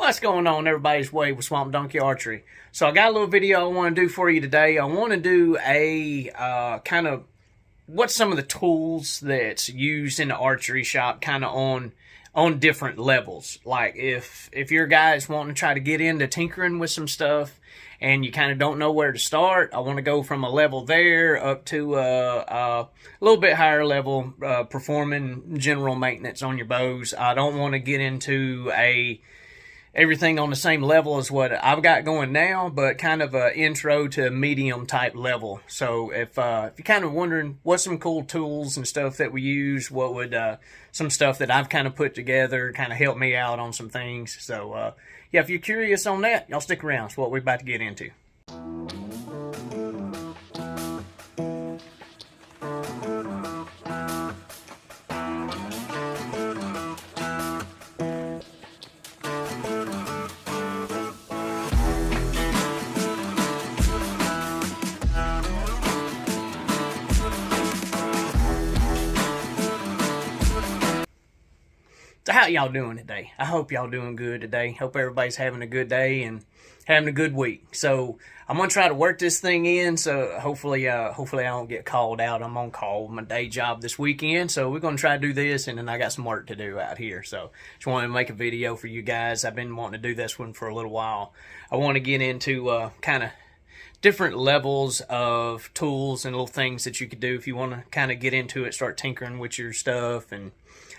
What's going on, everybody's way with Swamp Donkey Archery. So I got a little video I want to do for you today. I want to do a kind of what's some of the tools that's used in the archery shop kind of on different levels. Like if your guys wanting to try to get into tinkering with some stuff and you kind of don't know where to start, I want to go from a level there up to a little bit higher level, performing general maintenance on your bows. I don't want to get into everything on the same level as what I've got going now, but kind of an intro to medium type level. So if you're kind of wondering what's some cool tools and stuff that we use, what would some stuff that I've kind of put together kind of help me out on some things. So yeah, if you're curious on that, y'all stick around. It's what we're about to get into. So how y'all doing today? I hope y'all doing good today. Hope everybody's having a good day and having a good week. So I'm gonna try to work this thing in. So hopefully I don't get called out. I'm on call with my day job this weekend. So we're gonna try to do this, and then I got some work to do out here. So just wanted to make a video for you guys. I've been wanting to do this one for a little while. I want to get into kind of different levels of tools and little things that you could do if you want to kind of get into it, start tinkering with your stuff. And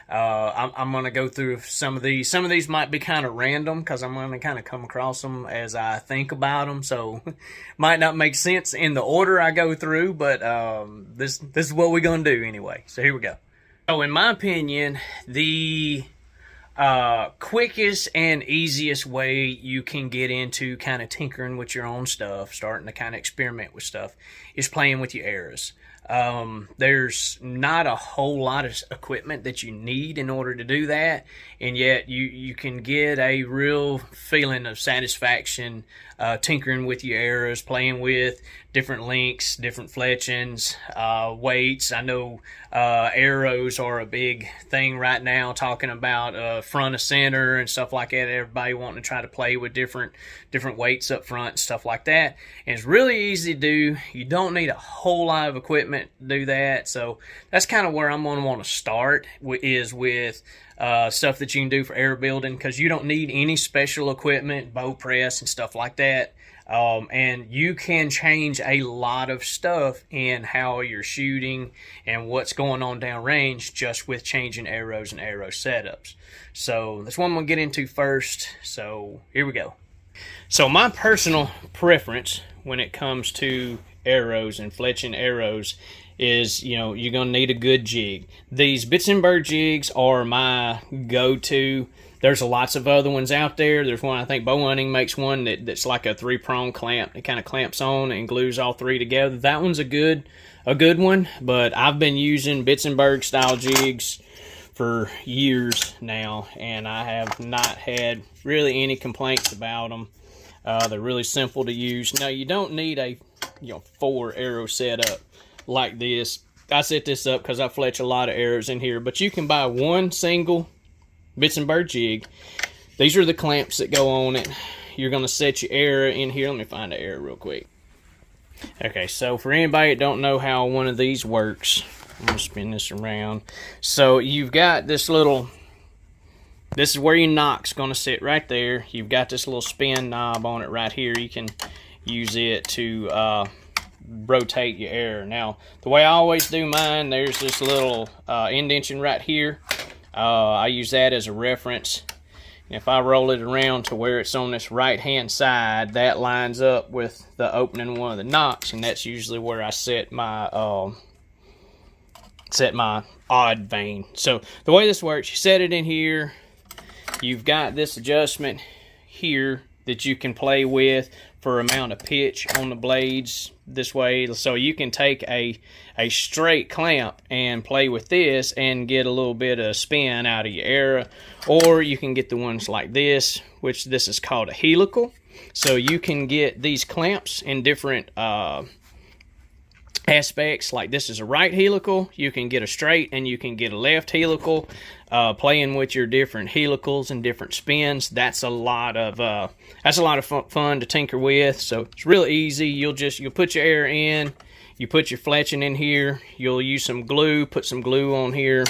I'm going to go through some of these. Some of these might be kind of random because I'm going to kind of come across them as I think about them. So might not make sense in the order I go through, but this is what we're going to do anyway. So here we go. So in my opinion, the quickest and easiest way you can get into kind of tinkering with your own stuff, starting to kind of experiment with stuff, is playing with your arrows. There's not a whole lot of equipment that you need in order to do that, and yet you can get a real feeling of satisfaction tinkering with your arrows, playing with different lengths, different fletchings, weights. I know arrows are a big thing right now, talking about front of center and stuff like that. Everybody wanting to try to play with different weights up front and stuff like that. And it's really easy to do. You don't need a whole lot of equipment to do that. So that's kind of where I'm going to want to start, is with stuff that you can do for arrow building, because you don't need any special equipment, bow press and stuff like that. And you can change a lot of stuff in how you're shooting and what's going on downrange just with changing arrows and arrow setups. So that's what I'm going to get into first. So here we go. So my personal preference when it comes to arrows and fletching arrows is, you're going to need a good jig. These bits and bird jigs are my go-to. There's lots of other ones out there. There's one, I think Bow Hunting makes one that's like a 3-prong clamp. It kind of clamps on and glues all three together. That one's a good one, but I've been using bits and bird style jigs for years now, and I have not had really any complaints about them. They're really simple to use. Now, you don't need a 4 arrow setup like this. I set this up because I fletch a lot of arrows in here, but you can buy one single bits and bird jig. These are the clamps that go on it. You're going to set your arrow in here. Let me find the arrow real quick. Okay, so for anybody that don't know how one of these works, I'm going to spin this around. So you've got this little, this is where your knock's going to sit right there. You've got this little spin knob on it right here. You can use it to rotate your arrow. Now, the way I always do mine, there's this little indentation right here. I use that as a reference. If I roll it around to where it's on this right hand side, that lines up with the opening of one of the knocks, and that's usually where I set my odd vane. So the way this works, you set it in here. You've got this adjustment here that you can play with for amount of pitch on the blades this way. So you can take a straight clamp and play with this and get a little bit of spin out of your arrow, or you can get the ones like this, which this is called a helical. So you can get these clamps in different aspects. Like this is a right helical, you can get a straight, and you can get a left helical. playing with your different helicals and different spins. That's a lot of fun to tinker with. So it's real easy. You'll put your air in, you put your fletching in here, you'll use some glue, put some glue on here,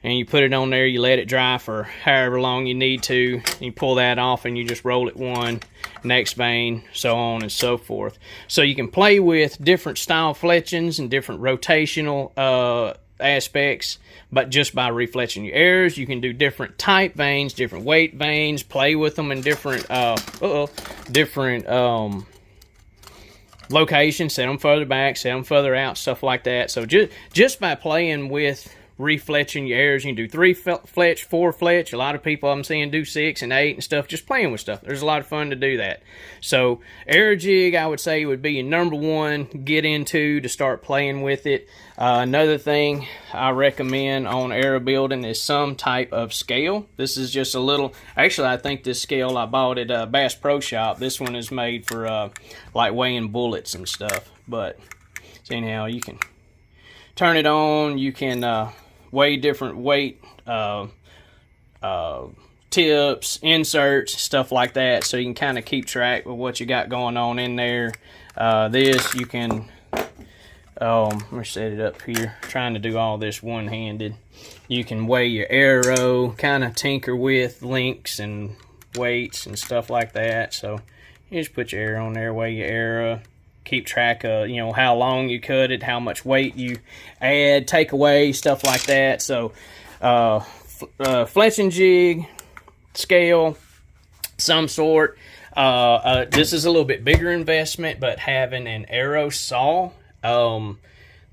and you put it on there. You let it dry for however long you need to. You pull that off and you just roll it one, next vein, so on and so forth. So you can play with different style fletchings and different rotational aspects, but just by refletching your airs. You can do different type veins, different weight veins, play with them in different locations, set them further back, set them further out, stuff like that. So just by playing with refletching your airs, you can do 3 fletch, 4 fletch. A lot of people I'm seeing do 6 and 8 and stuff, just playing with stuff. There's a lot of fun to do that. So air jig, I would say, would be your number one get into to start playing with it. Another thing I recommend on arrow building is some type of scale. This is just a little, actually I think this scale I bought at Bass Pro Shop. This one is made for like weighing bullets and stuff. But anyhow, you can turn it on. You can weigh different weight tips, inserts, stuff like that, so you can kind of keep track of what you got going on in there. This you can let me set it up here, trying to do all this one-handed. You can weigh your arrow, kind of tinker with links and weights and stuff like that. So you just put your arrow on there, weigh your arrow, keep track of, you know, how long you cut it, how much weight you add, take away, stuff like that. So fletching jig, scale, some sort. This is a little bit bigger investment, but having an arrow saw,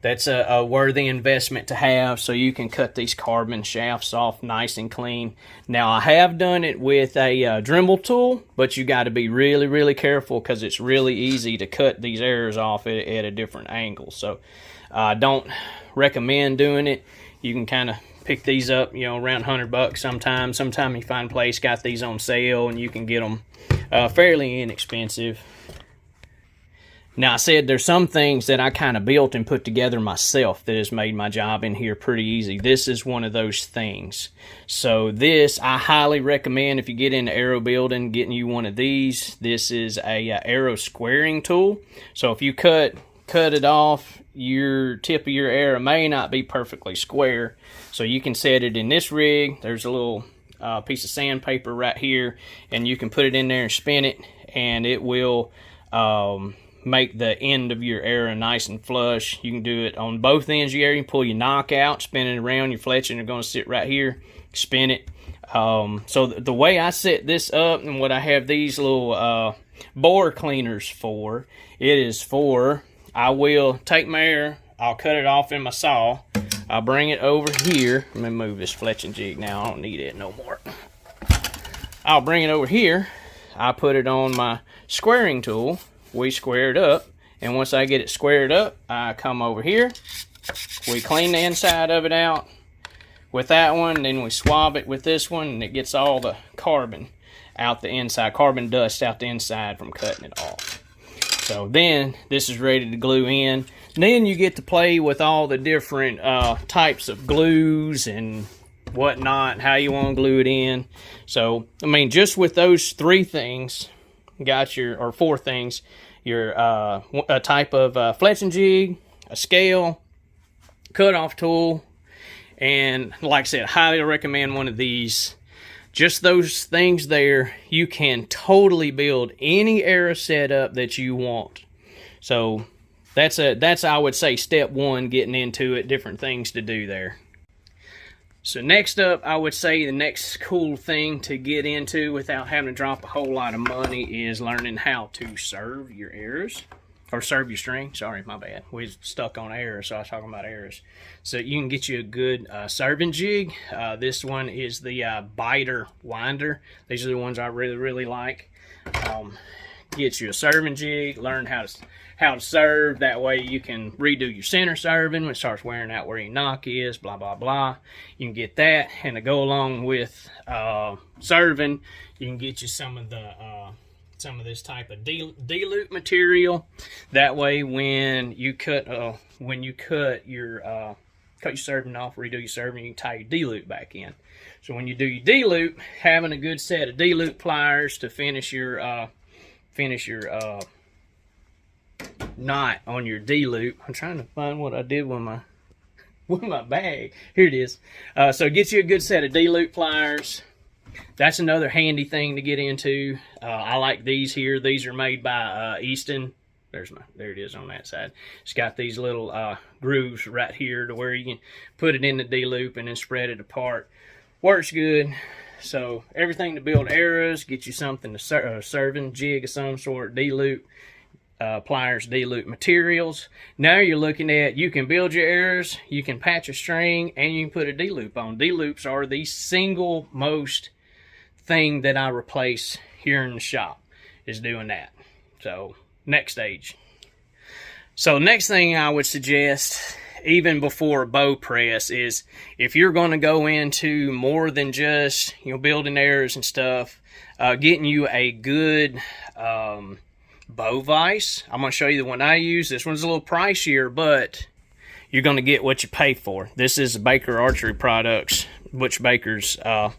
that's a worthy investment to have, so you can cut these carbon shafts off nice and clean. Now, I have done it with a Dremel tool, but you got to be really, really careful, because it's really easy to cut these arrows off at a different angle. So I don't recommend doing it. You can kind of pick these up, you know, around $100 sometimes. Sometimes you find a place got these on sale, and you can get them fairly inexpensive. Now, I said there's some things that I kind of built and put together myself that has made my job in here pretty easy. This is one of those things. So this, I highly recommend if you get into arrow building, getting you one of these. This is a arrow squaring tool. So if you cut it off, your tip of your arrow may not be perfectly square. So you can set it in this rig. There's a little piece of sandpaper right here, and you can put it in there and spin it, and it will make the end of your arrow nice and flush. You can do it on both ends of your arrow. You can pull your nock out, spin it around, your fletching are going to sit right here, spin it. So the way I set this up, and what I have these little bore cleaners for, it is for, I will take my arrow, I'll cut it off in my saw, I'll bring it over here. Let me move this fletching jig now, I don't need it no more. I'll bring it over here, I put it on my squaring tool, we square it up, and once I get it squared up, I come over here, we clean the inside of it out with that one, then we swab it with this one, and it gets all the carbon out the inside, carbon dust out the inside from cutting it off. So then this is ready to glue in. Then you get to play with all the different types of glues and whatnot, how you want to glue it in. So I mean, just with those 3 things, got your, or 4 things, your a type of fletching jig, a scale, cutoff tool, and like I said, highly recommend one of these. Just those things there, you can totally build any arrow setup that you want. So that's I would say step 1, getting into it, different things to do there. So next up, I would say the next cool thing to get into without having to drop a whole lot of money is learning how to serve your arrows. Or serve your string. Sorry, my bad. We was stuck on arrows, so I was talking about arrows. So you can get you a good serving jig. This one is the biter winder. These are the ones I really, really like. Get you a serving jig. Learn how to serve. That way you can redo your center serving when it starts wearing out where your nock is, blah, blah, blah. You can get that. And to go along with serving, you can get you some of this type of dilute material. That way when you cut your cut your serving off, redo your serving, you can tie your D-loop back in. So when you do your D-loop, having a good set of D-loop pliers to finish your knot on your D-loop. I'm trying to find what I did with my bag. Here it is. So get you a good set of D-loop pliers. That's another handy thing to get into. I like these here. These are made by Easton. There it is on that side. It's got these little grooves right here to where you can put it in the D-loop and then spread it apart. Works good. So everything to build arrows, get you something to serving, jig of some sort, D-loop, pliers, D-loop materials. Now you're looking at, you can build your arrows, you can patch a string, and you can put a D-loop on. D-loops are the single most thing that I replace here in the shop, is doing that. So next stage. So next thing I would suggest, even before a bow press, is if you're going to go into more than just, you know, building arrows and stuff, getting you a good bow vise. I'm going to show you the one I use. This one's a little pricier, but you're going to get what you pay for. This is Baker Archery Products, Butch Baker's bow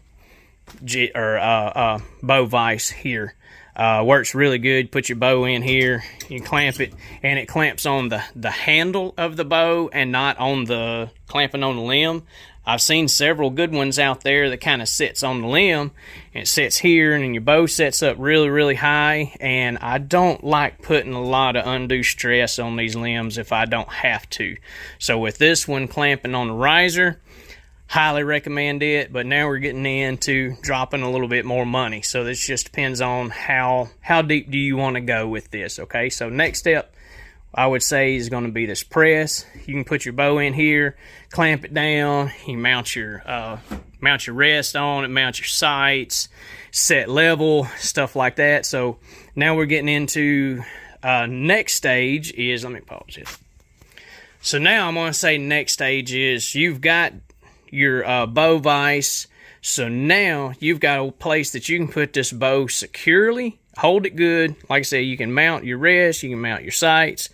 vise here. Works really good. Put your bow in here, you clamp it, and it clamps on the handle of the bow and not on the clamping on the limb. I've seen several good ones out there that kind of sits on the limb, and it sits here, and then your bow sets up really, really high, and I don't like putting a lot of undue stress on these limbs if I don't have to. So with this one clamping on the riser, highly recommend it. But now we're getting into dropping a little bit more money, so this just depends on how deep do you want to go with this. Okay, so next step I would say is going to be this press. You can put your bow in here, clamp it down, you mount your rest on it, mount your sights, set level, stuff like that. So now we're getting into next stage is, let me pause this. So now I'm going to say next stage is you've got your bow vise. So now you've got a place that you can put this bow securely, hold it good. Like I said, you can mount your rest, you can mount your sights,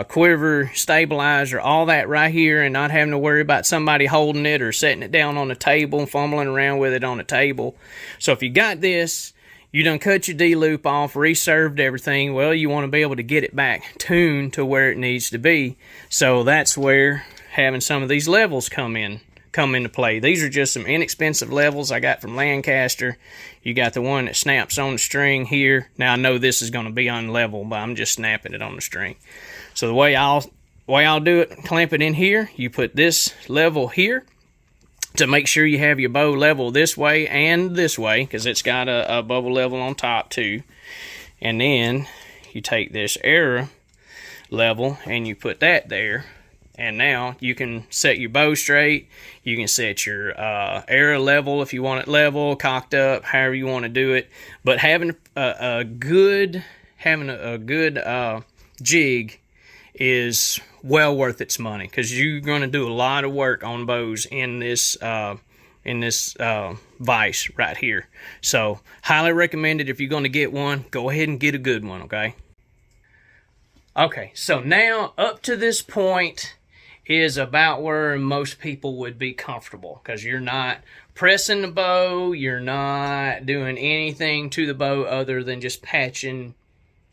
quiver, stabilizer, all that right here, and not having to worry about somebody holding it or setting it down on the table and fumbling around with it on the table. So if you got this, you done cut your D-loop off, reserved everything, well, you want to be able to get it back tuned to where it needs to be. So that's where having some of these levels come into play. These are just some inexpensive levels I got from Lancaster. You got the one that snaps on the string here. Now I know this is going to be unlevel, but I'm just snapping it on the string. So the way I'll do it, clamp it in here. You put this level here to make sure you have your bow level this way and this way, because it's got a bubble level on top too. And then you take this arrow level and you put that there. And now you can set your bow straight. You can set your arrow level if you want it level, cocked up, however you want to do it. But having a good jig is well worth its money, because you're going to do a lot of work on bows in this vise right here. So highly recommended. If you're going to get one, go ahead and get a good one. Okay, so now up to this point is about where most people would be comfortable, because you're not pressing the bow, you're not doing anything to the bow other than just patching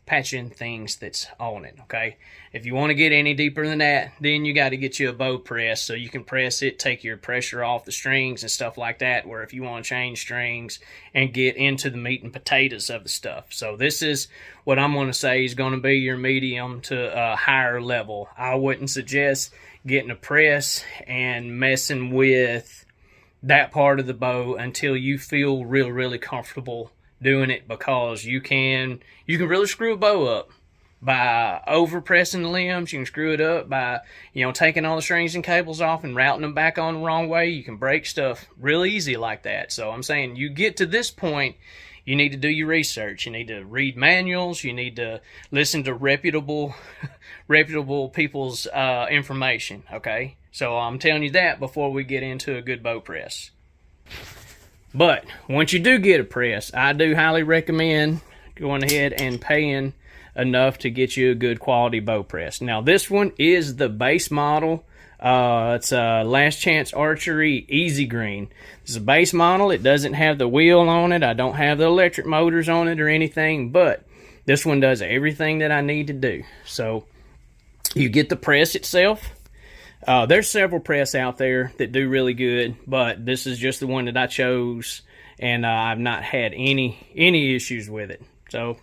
things that's on it. Okay, if you want to get any deeper than that, then you got to get you a bow press so you can press it, take your pressure off the strings and stuff like that, where if you want to change strings and get into the meat and potatoes of the stuff. So this is what I'm going to say is going to be your medium to higher level. I wouldn't suggest getting a press and messing with that part of the bow until you feel really comfortable doing it, because you can really screw a bow up by over pressing the limbs. You can screw it up by, you know, taking all the strings and cables off and routing them back on the wrong way. You can break stuff real easy like that. So I'm saying, you get to this point, you need to do your research. You need to read manuals. You need to listen to reputable people's information. Okay, so I'm telling you that before we get into a good bow press. But once you do get a press, I do highly recommend going ahead and paying enough to get you a good quality bow press. Now this one is the base model It's a Last Chance Archery Easy Green. It's a base model. It doesn't have the wheel on it. I don't have the electric motors on it or anything, but this one does everything that I need to do. So you get the press itself. There's several press out there that do really good, but this is just the one that I chose, and I've not had any issues with it. So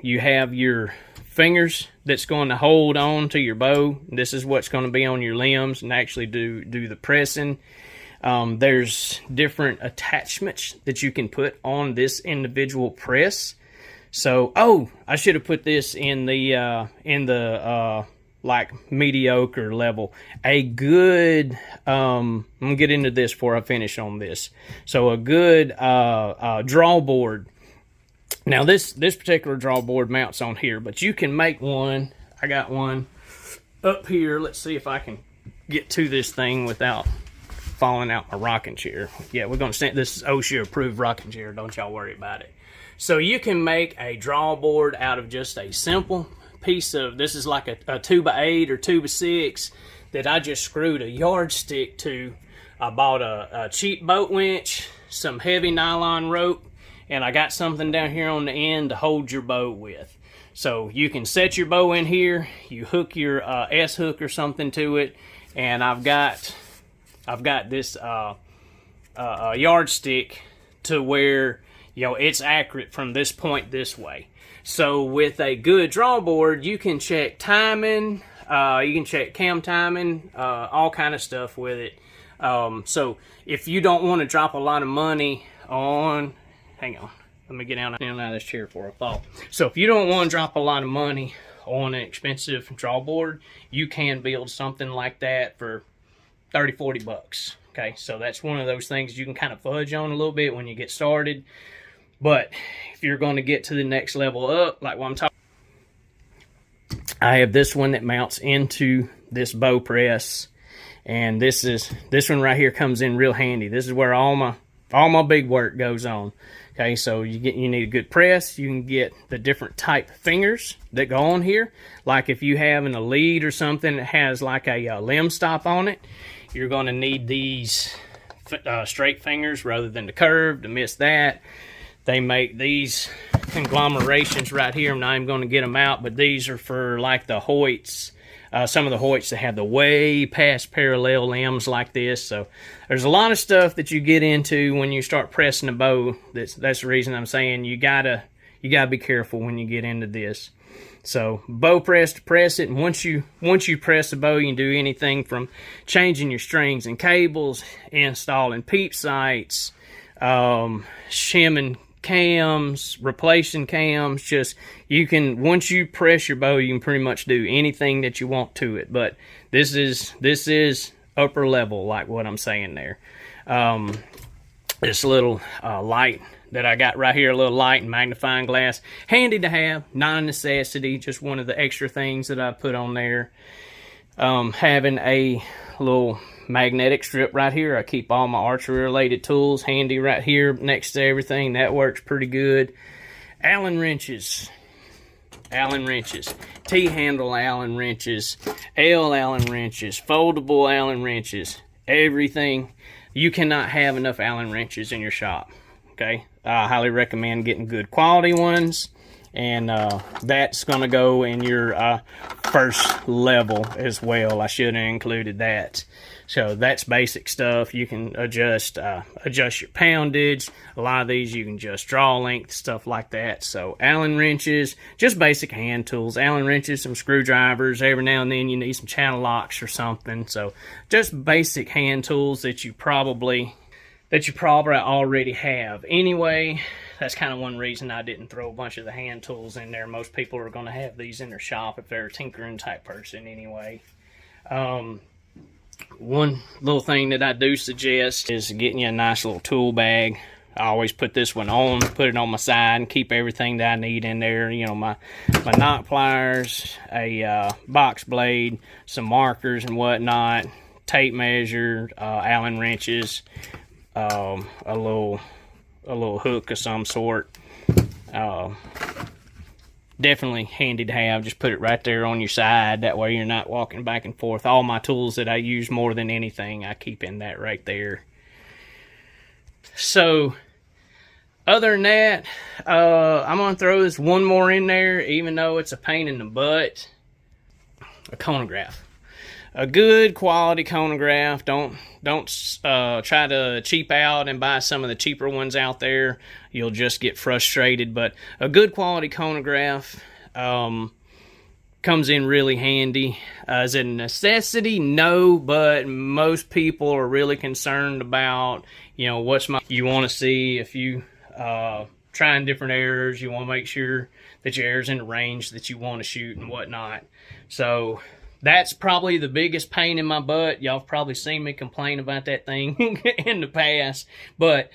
you have your fingers that's going to hold on to your bow. This is what's going to be on your limbs and actually do the pressing. There's different attachments that you can put on this individual press. So, I should have put this in the like mediocre level. A good, I'm gonna get into this before I finish on this. So a good draw board. Now this particular draw board mounts on here, but you can make one. I got one up here. Let's see if I can get to this thing without falling out my rocking chair. Yeah, we're gonna stand. This is OSHA approved rocking chair. Don't y'all worry about it. So you can make a draw board out of just a simple piece of, this is like a 2x8 or 2x6 that I just screwed a yardstick to. I bought a cheap boat winch, some heavy nylon rope, and I got something down here on the end to hold your bow with. So you can set your bow in here, you hook your S-hook or something to it, and I've got this yardstick to where, you know, it's accurate from this point this way. So with a good draw board, you can check timing, you can check cam timing, all kind of stuff with it. So if you don't want to drop a lot of money on, hang on, let me get down out of this chair for a fall. So if you don't want to drop a lot of money on an expensive draw board, you can build something like that for 30, 40 bucks. Okay, so that's one of those things you can kind of fudge on a little bit when you get started. But if you're going to get to the next level up, like what I'm talking, I have this one that mounts into this bow press, and this one right here comes in real handy. This is where all my big work goes on. Okay, so you need a good press. You can get the different type fingers that go on here. Like if you have a lead or something that has like a limb stop on it, you're going to need these straight fingers rather than the curved to miss that. They make these conglomerations right here. I'm not even going to get them out, but these are for like the Hoyts. Some of the Hoyts that have the way past parallel limbs like this. So there's a lot of stuff that you get into when you start pressing a bow. That's the reason I'm saying you gotta be careful when you get into this. So bow press to press it, and once you press a bow, you can do anything from changing your strings and cables, installing peep sights, shimming cams, replacing cams. Just once you press your bow, you can pretty much do anything that you want to it. But this is upper level, like what I'm saying there. This little light that I got right here, a little light and magnifying glass, handy to have, not a necessity, just one of the extra things that I put on there. Having a little magnetic strip right here. I keep all my archery related tools handy right here next to everything. That works pretty good. Allen wrenches, T-handle Allen wrenches, L Allen wrenches, foldable Allen wrenches, everything. You cannot have enough Allen wrenches in your shop. Okay, I highly recommend getting good quality ones, and that's going to go in your first level as well. I should have included that. So that's basic stuff. You can adjust your poundage. A lot of these you can just draw length, stuff like that. So Allen wrenches, just basic hand tools. Allen wrenches, some screwdrivers. Every now and then you need some channel locks or something. So just basic hand tools that you probably already have. Anyway, that's kind of one reason I didn't throw a bunch of the hand tools in there. Most people are going to have these in their shop if they're a tinkering type person anyway. One little thing that I do suggest is getting you a nice little tool bag. I always put this one on, put it on my side, and keep everything that I need in there. You know, my knot pliers, a box blade, some markers and whatnot, tape measure, Allen wrenches, a little hook of some sort. definitely handy to have. Just put it right there on your side. That way you're not walking back and forth. All my tools that I use more than anything, I keep in that right there. So, other than that, I'm going to throw this one more in there, even though it's a pain in the butt. A chronograph. A good quality chronograph. Don't try to cheap out and buy some of the cheaper ones out there. You'll just get frustrated. But a good quality chronograph comes in really handy. Is it a necessity? No, but most people are really concerned about, you want to see if you trying different errors. You want to make sure that your error's in the range that you want to shoot and whatnot. So that's probably the biggest pain in my butt. Y'all have probably seen me complain about that thing in the past, but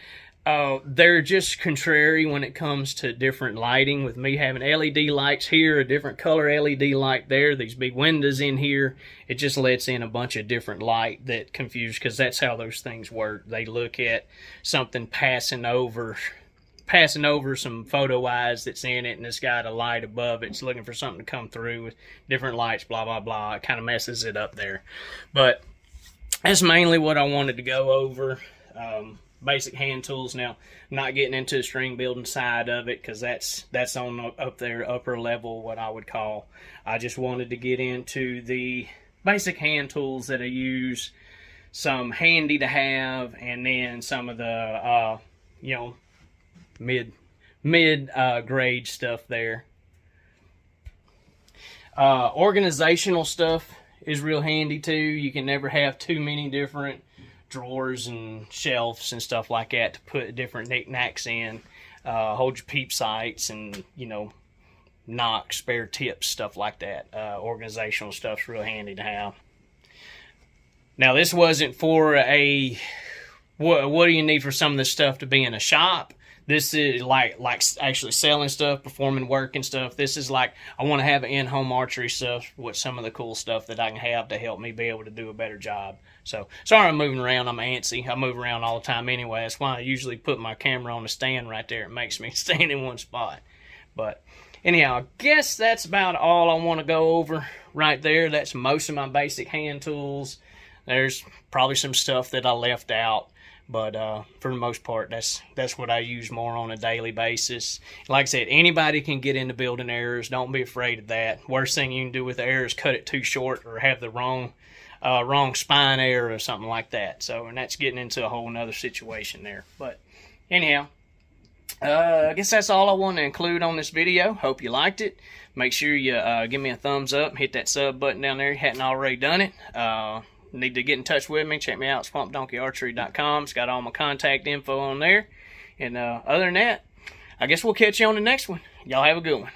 they're just contrary when it comes to different lighting. With me having LED lights here, a different color LED light there, these big windows in here, it just lets in a bunch of different light that confuse, because that's how those things work. They look at something passing over some photo eyes that's in it, and it's got a light above it. It's looking for something to come through with different lights, blah, blah, blah. It kind of messes it up there. But that's mainly what I wanted to go over. Basic hand tools. Now, I'm not getting into the string building side of it, because that's on up there, upper level, what I would call. I just wanted to get into the basic hand tools that I use, some handy to have, and then some of the, mid grade stuff there. Organizational stuff is real handy too. You can never have too many different drawers and shelves and stuff like that to put different knickknacks in. Hold your peep sights and knock, spare tips, stuff like that. Organizational stuff's real handy to have. Now, this wasn't for what do you need for some of this stuff to be in a shop. This is like actually selling stuff, performing work and stuff. This is like, I want to have in-home archery stuff with some of the cool stuff that I can have to help me be able to do a better job. So, sorry I'm moving around. I'm antsy. I move around all the time anyway. That's why I usually put my camera on a stand right there. It makes me stand in one spot. But anyhow, I guess that's about all I want to go over right there. That's most of my basic hand tools. There's probably some stuff that I left out. But for the most part, that's what I use more on a daily basis. Like I said, anybody can get into building errors. Don't be afraid of that. Worst thing you can do with the error is cut it too short or have the wrong spine error or something like that. So, and that's getting into a whole nother situation there. But anyhow, I guess that's all I want to include on this video. Hope you liked it. Make sure you give me a thumbs up. Hit that sub button down there if you hadn't already done it. Need to get in touch with me, check me out, swampdonkeyarchery.com. It's got all my contact info on there. And other than that, I guess we'll catch you on the next one. Y'all have a good one.